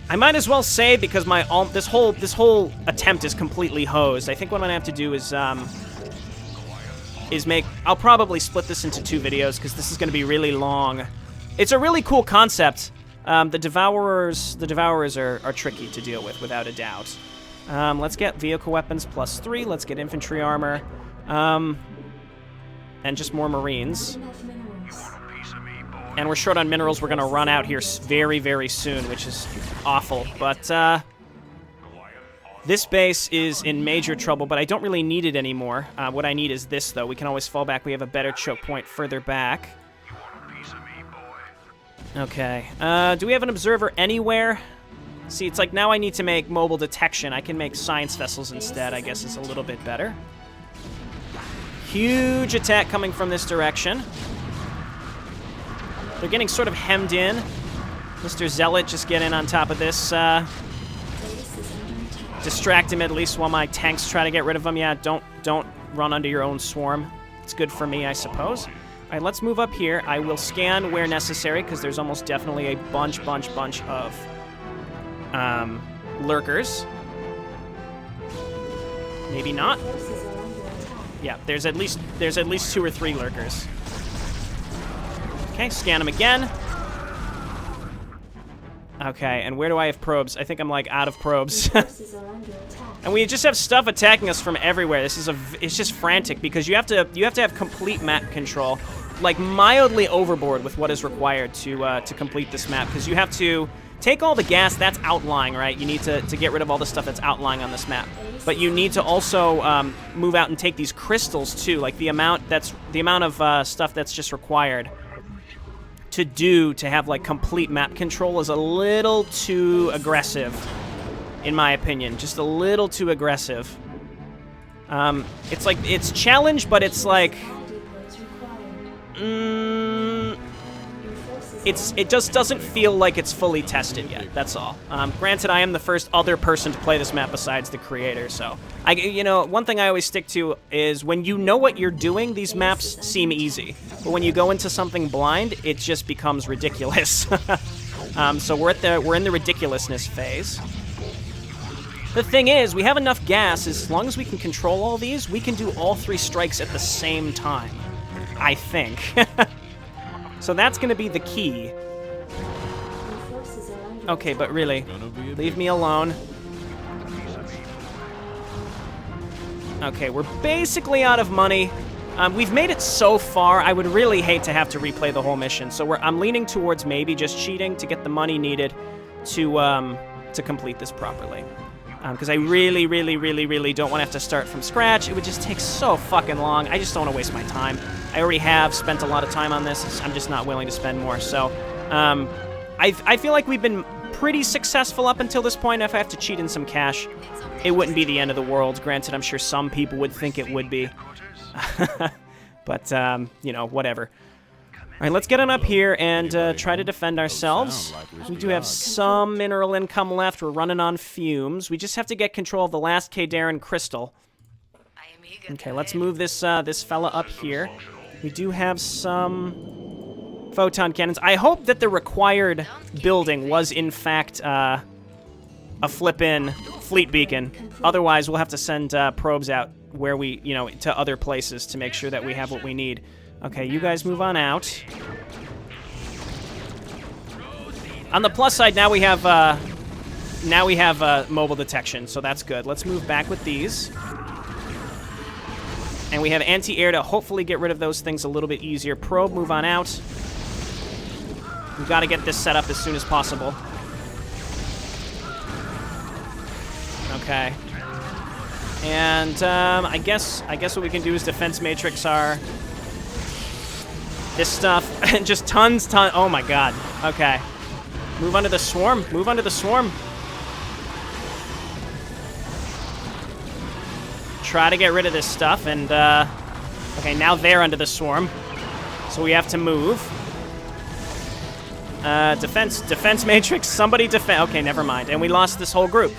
I might as well say because this whole attempt is completely hosed. I think what I'm going to have to do is make... I'll probably split this into 2 videos because this is going to be really long. It's a really cool concept. The Devourers are tricky to deal with, without a doubt. Let's get vehicle weapons +3. Let's get infantry armor. And just more Marines. And we're short on minerals. We're going to run out here very, very soon, which is awful. But this base is in major trouble, but I don't really need it anymore. What I need is this, though. We can always fall back. We have a better choke point further back. Okay. Do we have an observer anywhere? See, it's like now I need to make mobile detection. I can make science vessels instead, I guess is a little bit better. Huge attack coming from this direction. They're getting sort of hemmed in. Mr. Zealot, just get in on top of this. Distract him at least while my tanks try to get rid of him. Yeah, don't run under your own swarm. It's good for me, I suppose. All right, let's move up here. I will scan where necessary because there's almost definitely a bunch of lurkers. Maybe not. Yeah, there's at least 2 or 3 lurkers. Okay, scan them again. Okay, and where do I have probes? I think I'm like out of probes. And we just have stuff attacking us from everywhere. It's just frantic because you have to have complete map control, like mildly overboard with what is required to complete this map, because you have to take all the gas that's outlying, right? You need to get rid of all the stuff that's outlying on this map. But you need to also move out and take these crystals too. Like the amount of stuff that's just required to have like complete map control is a little too aggressive in my opinion. Just a little too aggressive. It's like, it's challenged, but it's like... It just doesn't feel like it's fully tested yet, that's all. Granted, I am the first other person to play this map besides the creator, so... you know, one thing I always stick to is when you know what you're doing, these maps seem easy. But when you go into something blind, it just becomes ridiculous. So we're in the ridiculousness phase. The thing is, we have enough gas, as long as we can control all these, we can do all 3 strikes at the same time. I think. So that's going to be the key. Okay, but really, leave me alone. Okay, we're basically out of money. We've made it so far, I would really hate to have to replay the whole mission. So I'm leaning towards maybe just cheating to get the money needed to complete this properly. Because I really, really, really, really don't want to have to start from scratch. It would just take so fucking long. I just don't want to waste my time. I already have spent a lot of time on this. I'm just not willing to spend more. So I feel like we've been pretty successful up until this point. If I have to cheat in some cash, it wouldn't be the end of the world. Granted, I'm sure some people would think it would be. But, you know, whatever. All right, let's get on up here and try to defend ourselves. We do have some mineral income left. We're running on fumes. We just have to get control of the last Kadaran crystal. Okay, let's move this this fella up here. We do have some photon cannons. I hope that the required building was, in fact, a flip-in fleet beacon. Otherwise, we'll have to send probes out where we, you know, to other places to make sure that we have what we need. Okay, you guys move on out. On the plus side, now we have mobile detection, so that's good. Let's move back with these. And we have anti-air to hopefully get rid of those things a little bit easier. Probe, move on out. We've got to get this set up as soon as possible. Okay. And I guess what we can do is defense matrix our this stuff. Just tons. Oh my god. Okay. Move under the swarm. Move under the swarm. Try to get rid of this stuff, and okay, now they're under the swarm, so we have to move. Defense matrix. Somebody defend. Okay, never mind. And we lost this whole group.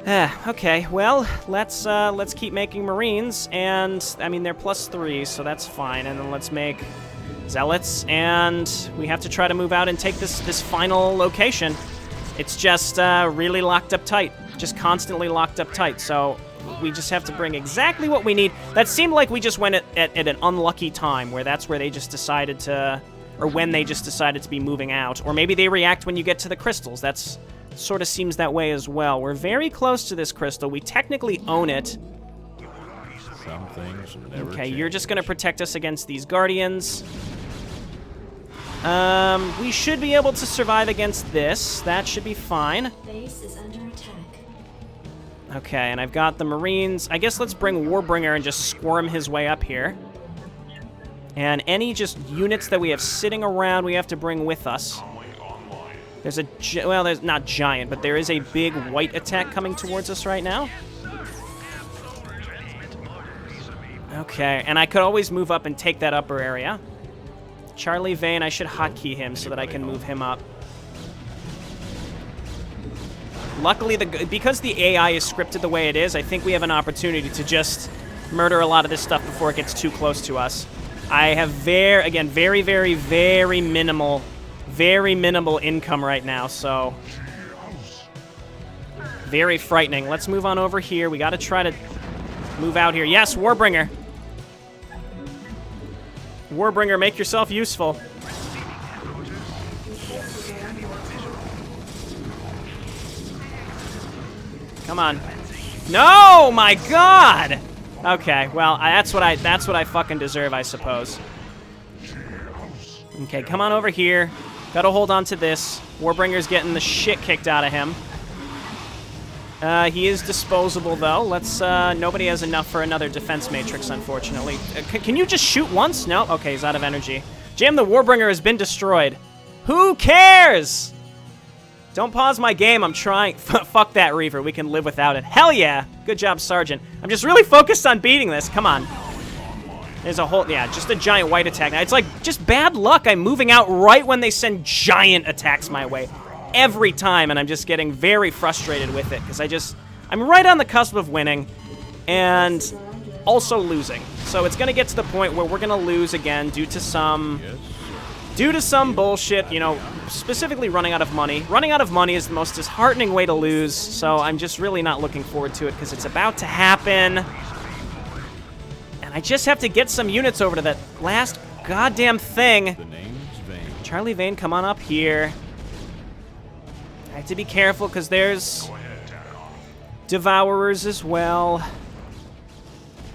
Okay, well, let's keep making Marines, and I mean they're +3, so that's fine. And then let's make Zealots, and we have to try to move out and take this final location. It's just really locked up tight, just constantly locked up tight. So we just have to bring exactly what we need. That seemed like we just went at an unlucky time, where that's where they just decided to, or when they just decided to be moving out, or maybe they react when you get to the crystals. That's sort of seems that way as well. We're very close to this crystal. We technically own it. Some things never okay, change. you're just going to protect us against these guardians. We should be able to survive against this. That should be fine. Base is under attack. Okay, and I've got the Marines. I guess let's bring Warbringer and just squirm his way up here. And any just units that we have sitting around, we have to bring with us. There's a, well, there's not giant, but there is a big white attack coming towards us right now. Okay, and I could always move up and take that upper area. Charlie Vane, I should hotkey him so that I can move him up. Luckily, because the AI is scripted the way it is, I think we have an opportunity to just murder a lot of this stuff before it gets too close to us. I have very minimal income right now, so very frightening. Let's move on over here. We got to try to move out here. Yes, Warbringer. Warbringer, make yourself useful. Come on. No, my God. Okay, well, that's what I fucking deserve, I suppose. Okay, come on over here. Gotta hold on to this. Warbringer's getting the shit kicked out of him. He is disposable, though. Let's, nobody has enough for another defense matrix, unfortunately. Can you just shoot once? No? Okay, he's out of energy. Jam, the Warbringer has been destroyed. Who cares? Don't pause my game. I'm trying. Fuck that, Reaver. We can live without it. Hell yeah. Good job, Sergeant. I'm just really focused on beating this. Come on. There's a whole... Yeah, just a giant white attack. Now, it's like just bad luck. I'm moving out right when they send giant attacks my way. Every time, and I'm just getting very frustrated with it because I'm right on the cusp of winning and also losing. So it's going to get to the point where we're going to lose again due to some bullshit, you know, specifically running out of money. Running out of money is the most disheartening way to lose, so I'm just really not looking forward to it because it's about to happen. And I just have to get some units over to that last goddamn thing. The name's Vane. Charlie Vane, come on up here. I have to be careful because there's Devourers as well.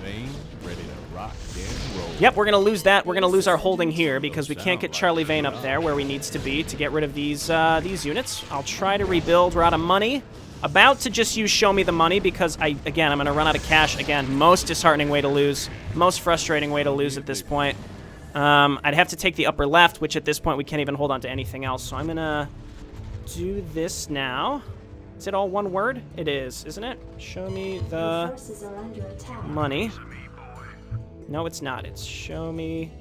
Vane, ready to rock and roll. Yep, we're going to lose that. We're going to lose our holding here because we can't get Charlie Vane up there where he needs to be to get rid of these units. I'll try to rebuild. We're out of money. About to just use Show Me the Money because, again, I'm going to run out of cash. Again, most disheartening way to lose. Most frustrating way to lose at this point. I'd have to take the upper left, which at this point we can't even hold on to anything else. So I'm going to do this now. Is it all one word? It is, isn't it? Show me the money. No, it's not. It's show me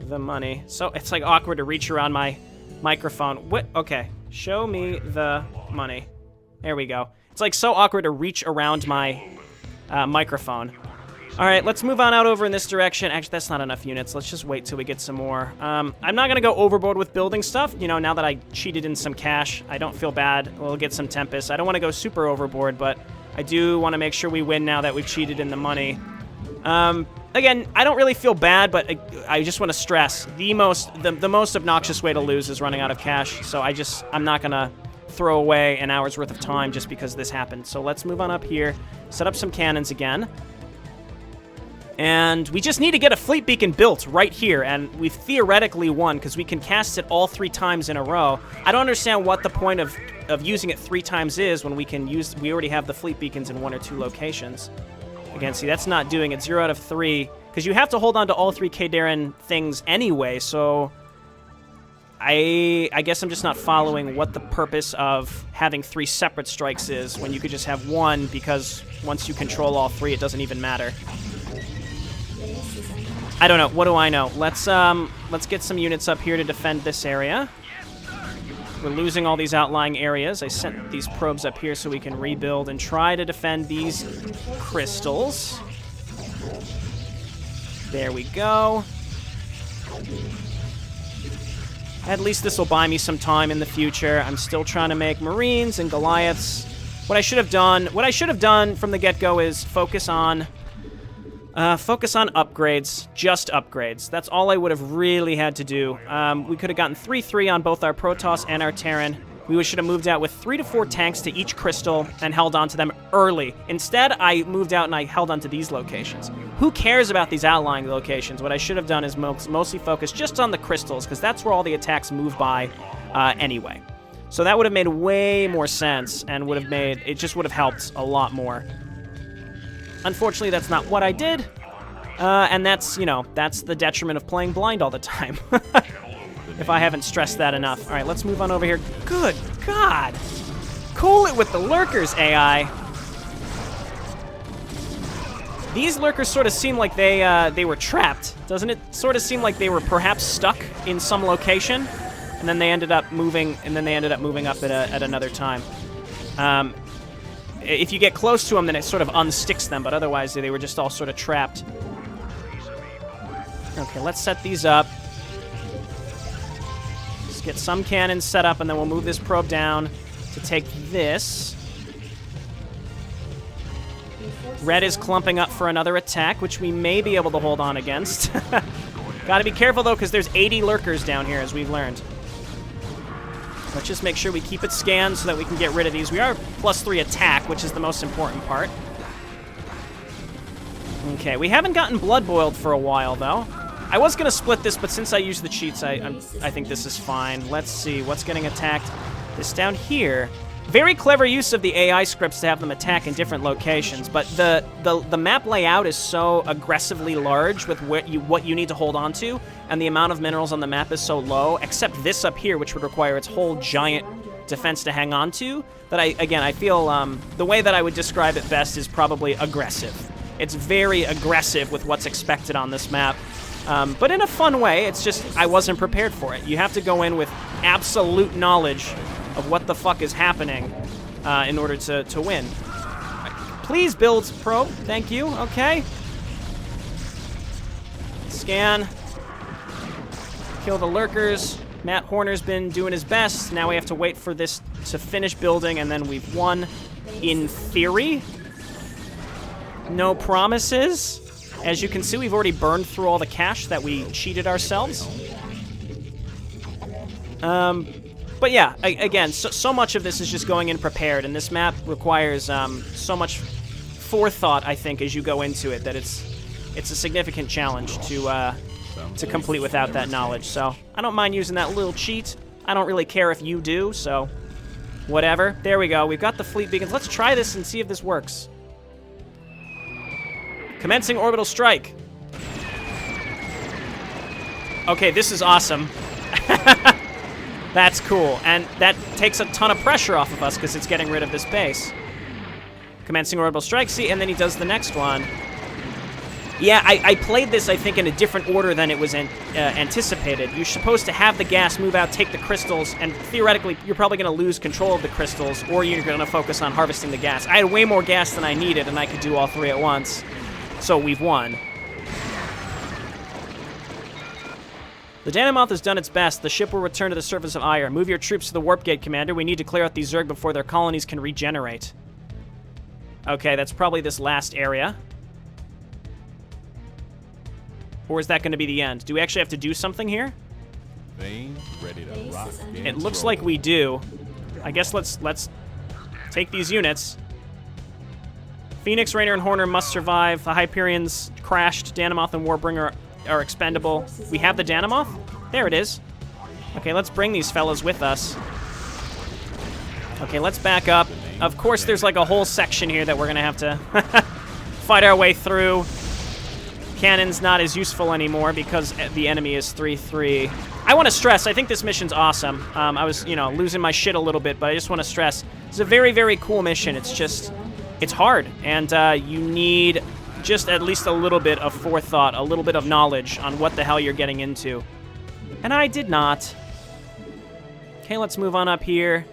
the money. So it's like awkward to reach around my microphone. What? Okay. Show me the money. There we go. It's like so awkward to reach around my microphone. All right, let's move on out over in this direction. Actually, that's not enough units. Let's just wait till we get some more. I'm not going to go overboard with building stuff. You know, now that I cheated in some cash, I don't feel bad. We'll get some Tempest. I don't want to go super overboard, but I do want to make sure we win now that we've cheated in the money. Again, I don't really feel bad, but I just want to stress the most obnoxious way to lose is running out of cash. So I'm not going to throw away an hour's worth of time just because this happened. So let's move on up here, set up some cannons again. And we just need to get a fleet beacon built right here, and we've theoretically won because we can cast it all 3 times in a row. I don't understand what the point of using it 3 times is when we already have the fleet beacons in 1 or 2 locations. Again, see, that's not doing it. 0 out of 3, because you have to hold on to all 3 Kadarin things anyway, so I guess I'm just not following what the purpose of having 3 separate strikes is when you could just have 1, because once you control all 3, it doesn't even matter. I don't know. What do I know? Let's get some units up here to defend this area. We're losing all these outlying areas. I sent these probes up here so we can rebuild and try to defend these crystals. There we go. At least this will buy me some time in the future. I'm still trying to make Marines and Goliaths. What I should have done from the get-go is focus on upgrades, just upgrades. That's all I would have really had to do. We could have gotten 3-3 on both our Protoss and our Terran. We should have moved out with 3 to 4 tanks to each crystal and held on to them early. Instead, I moved out and I held on to these locations. Who cares about these outlying locations? What I should have done is mostly focus just on the crystals, because that's where all the attacks move by anyway. So that would have made way more sense and it just would have helped a lot more. Unfortunately, that's not what I did, and that's the detriment of playing blind all the time, if I haven't stressed that enough. All right, let's move on over here. Good God! Cool it with the lurkers, AI! These lurkers sort of seem like they were trapped. Doesn't it sort of seem like they were perhaps stuck in some location, and then they ended up moving, up at another time. If you get close to them, then it sort of unsticks them, but otherwise they were just all sort of trapped. Okay, let's set these up. Let's get some cannons set up, and then we'll move this probe down to take this. Red is clumping up for another attack, which we may be able to hold on against. Gotta be careful, though, because there's 80 lurkers down here, as we've learned. Let's just make sure we keep it scanned so that we can get rid of these. We are +3 attack, which is the most important part. Okay, we haven't gotten blood boiled for a while, though. I was going to split this, but since I used the cheats, I think this is fine. Let's see, what's getting attacked? This down here. Very clever use of the AI scripts to have them attack in different locations, but the map layout is so aggressively large with what you need to hold on to, and the amount of minerals on the map is so low, except this up here, which would require its whole giant defense to hang on to that I feel the way that I would describe it best is probably aggressive. It's very aggressive with what's expected on this map. But in a fun way. It's just I wasn't prepared for it. You have to go in with absolute knowledge of what the fuck is happening in order to win. Please build probe. Thank you. Okay. Scan. Kill the lurkers. Matt Horner's been doing his best. Now we have to wait for this to finish building, and then we've won in theory. No promises. As you can see, we've already burned through all the cash that we cheated ourselves. But yeah, again, so much of this is just going in prepared, and this map requires so much forethought, I think, as you go into it, that it's a significant challenge to complete without that knowledge. So I don't mind using that little cheat. I don't really care if you do, so whatever. There we go. We've got the fleet beacons. Let's try this and see if this works. Commencing orbital strike. Okay, this is awesome. That's cool, and that takes a ton of pressure off of us because it's getting rid of this base. Commencing orbital strike, see, and then he does the next one. Yeah, I played this, I think, in a different order than it was anticipated. You're supposed to have the gas move out, take the crystals, and theoretically, you're probably going to lose control of the crystals, or you're going to focus on harvesting the gas. I had way more gas than I needed, and I could do all three at once, so we've won. The Danamoth has done its best. The ship will return to the surface of Ire. Move your troops to the warp gate, Commander. We need to clear out these Zerg before their colonies can regenerate. Okay, that's probably this last area. Or is that going to be the end? Do we actually have to do something here? Vein ready to rock. It looks like we do. I guess let's take these units. Phoenix, Raynor, and Horner must survive. The Hyperions crashed. Danamoth and Warbringer are expendable. We have the Danamoth? There it is. Okay, let's bring these fellas with us. Okay, let's back up. Of course, there's like a whole section here that we're going to have to fight our way through. Cannon's not as useful anymore because the enemy is 3-3. I want to stress, I think this mission's awesome. I was, losing my shit a little bit, but I just want to stress, it's a very, very cool mission. It's just, it's hard, and you need just at least a little bit of forethought, a little bit of knowledge on what the hell you're getting into. And I did not. Okay, let's move on up here.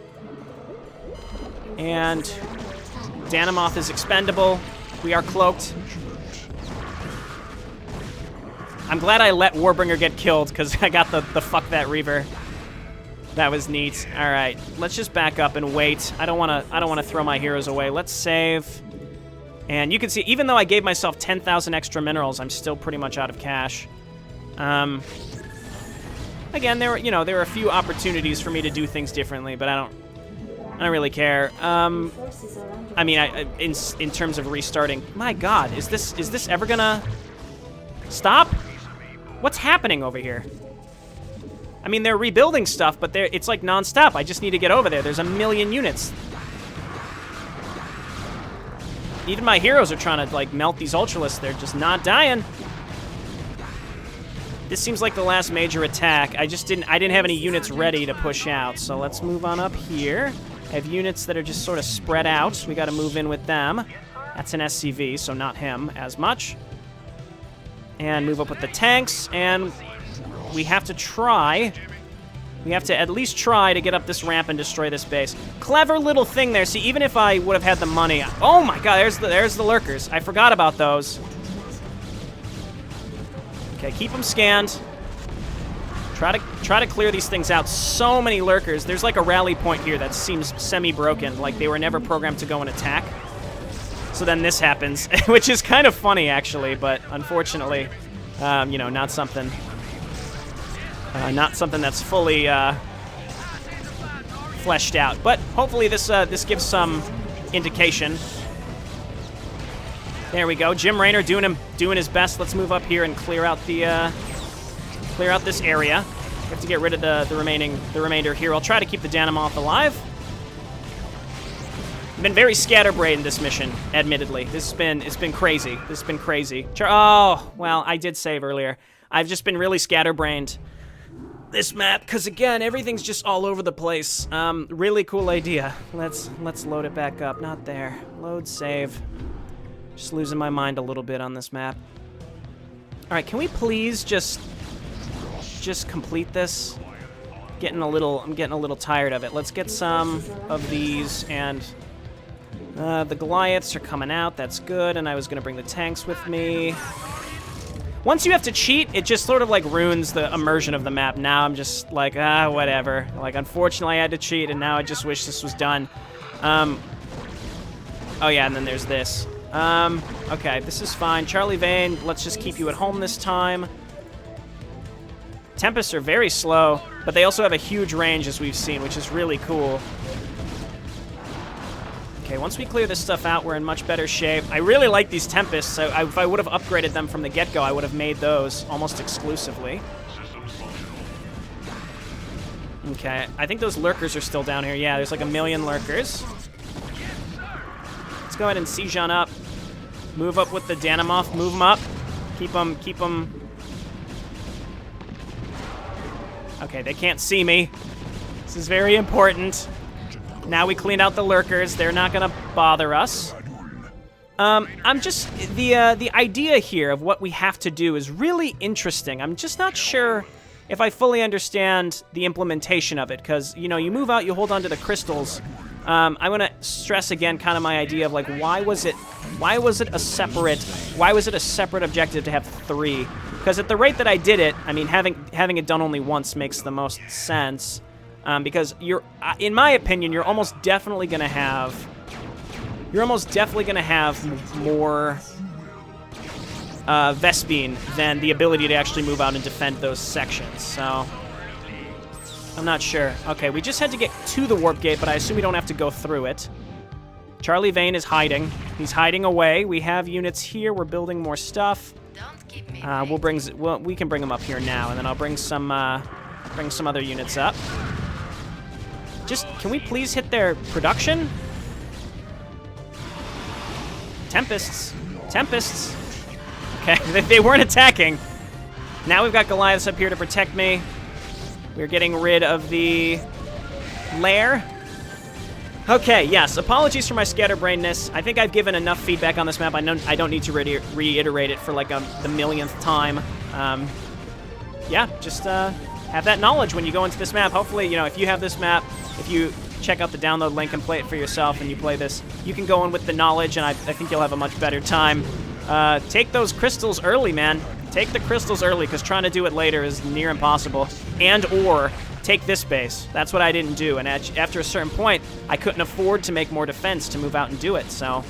And Danamoth is expendable. We are cloaked. I'm glad I let Warbringer get killed because I got the fuck that Reaver. That was neat. All right, let's just back up and wait. I don't want to throw my heroes away. Let's save. And you can see, even though I gave myself 10,000 extra minerals, I'm still pretty much out of cash. Again, there were a few opportunities for me to do things differently, but I don't really care. I mean, in terms of restarting, my God, is this ever gonna stop? What's happening over here? I mean, they're rebuilding stuff, but it's like nonstop. I just need to get over there. There's a million units. Even my heroes are trying to like melt these Ultralisks. They're just not dying. This seems like the last major attack. I didn't have any units ready to push out. So let's move on up here. I have units that are just sort of spread out. We got to move in with them. That's an SCV, so not him as much. And move up with the tanks, and we have to try. We have to at least try to get up this ramp and destroy this base. Clever little thing there. See, even if I would have had the money... Oh my God, there's the lurkers. I forgot about those. Okay, keep them scanned. Try to clear these things out. So many lurkers. There's like a rally point here that seems semi-broken, like they were never programmed to go and attack. So then this happens, which is kind of funny, actually, but unfortunately, not something that's fully fleshed out. But hopefully this gives some indication. There we go. Jim Raynor doing his best. Let's move up here and clear out this area. We have to get rid of the remainder here. I'll try to keep the Danamoth alive. I've been very scatterbrained in this mission, admittedly. It's been crazy. This has been crazy. Oh, well, I did save earlier. I've just been really scatterbrained. this map, because again, everything's just all over the place. Really cool idea. Let's load it back up. Not there. Load, save. Just losing my mind a little bit on this map. All right, can we please just complete this? I'm getting a little tired of it. Let's get some of these, and the Goliaths are coming out. That's good, and I was gonna bring the tanks with me. Once you have to cheat, it just sort of like ruins the immersion of the map. Now I'm just like, whatever. Like, unfortunately, I had to cheat, and now I just wish this was done. Oh yeah, and then there's this. Okay, this is fine. Charlie Vane, let's just keep you at home this time. Tempests are very slow, but they also have a huge range, as we've seen, which is really cool. Okay, once we clear this stuff out, we're in much better shape. I really like these Tempests, so if I would have upgraded them from the get-go, I would have made those almost exclusively. Okay, I think those lurkers are still down here. Yeah, there's like 1 million lurkers. Let's go ahead and siege on up. Move up with the Danamoth. Move them up. Keep them. Okay, they can't see me. This is very important. Now we cleaned out the lurkers. They're not gonna bother us. I'm just, the idea here of what we have to do is really interesting. I'm just not sure if I fully understand the implementation of it, because, you know, you move out, you hold on to the crystals. I want to stress again kind of my idea of, like, why was it a separate objective to have 3? Because at the rate that I did it, I mean, having it done only once makes the most sense. Because in my opinion, you're almost definitely gonna have more Vespene than the ability to actually move out and defend those sections. So I'm not sure. Okay, we just had to get to the warp gate, but I assume we don't have to go through it. Charlie Vane is hiding. He's hiding away. We have units here. We're building more stuff. Don't keep me We can bring them up here now, and then I'll bring some other units up. Just, can we please hit their production? Tempests. Okay, they weren't attacking. Now we've got Goliaths up here to protect me. We're getting rid of the lair. Okay, yes, apologies for my scatterbrainness. I think I've given enough feedback on this map. I don't need to reiterate it for like the millionth time. Yeah, just have that knowledge when you go into this map. Hopefully, you know, if you have this map, if you check out the download link and play it for yourself and you play this, you can go in with the knowledge, and I think you'll have a much better time. Take those crystals early, man. Take the crystals early, because trying to do it later is near impossible. Or take this base. That's what I didn't do, and after a certain point, I couldn't afford to make more defense to move out and do it, so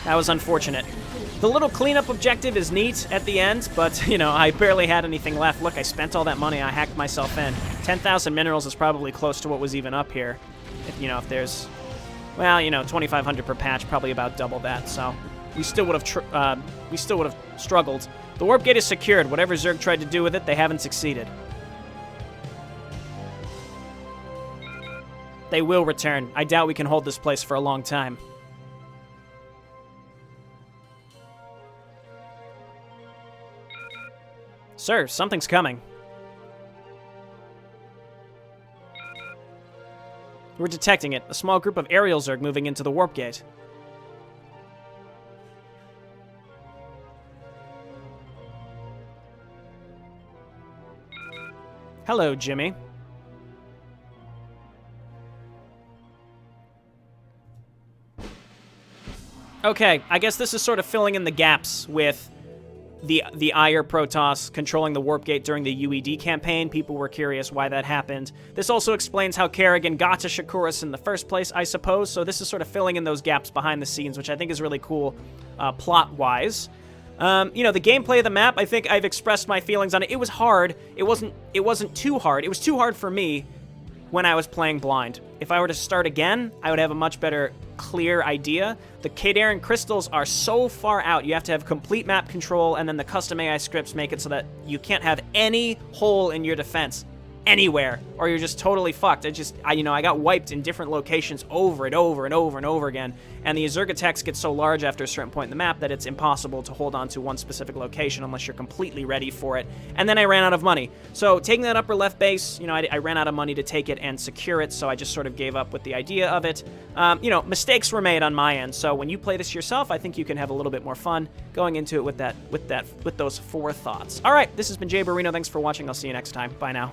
that was unfortunate. The little cleanup objective is neat at the end, but, you know, I barely had anything left. Look, I spent all that money. I hacked myself in. 10,000 minerals is probably close to what was even up here. If there's, well, 2,500 per patch, probably about double that. So we still would have struggled. The warp gate is secured. Whatever Zerg tried to do with it, they haven't succeeded. They will return. I doubt we can hold this place for a long time. Sir, something's coming. We're detecting it. A small group of aerial Zerg moving into the warp gate. Hello, Jimmy. Okay, I guess this is sort of filling in the gaps with the Ire Protoss controlling the warp gate during the UED campaign. People were curious why that happened. This also explains how Kerrigan got to Shakuras in the first place, I suppose. So this is sort of filling in those gaps behind the scenes, which I think is really cool plot-wise. The gameplay of the map, I think I've expressed my feelings on it. It was hard. It wasn't too hard. It was too hard for me when I was playing blind. If I were to start again, I would have a much better, clear idea. The Kadarin crystals are so far out, you have to have complete map control, and then the custom AI scripts make it so that you can't have any hole in your defense. anywhere, or you're just totally fucked. I got wiped in different locations over and over and over and over again, and the Zerg attacks get so large after a certain point in the map that it's impossible to hold on to one specific location unless you're completely ready for it. And then I ran out of money. So taking that upper left base, I ran out of money to take it and secure it, so I just sort of gave up with the idea of it. Mistakes were made on my end, so when you play this yourself, I think you can have a little bit more fun going into it with those forethoughts. All right, this has been Jayborino. Thanks for watching. I'll see you next time. Bye now.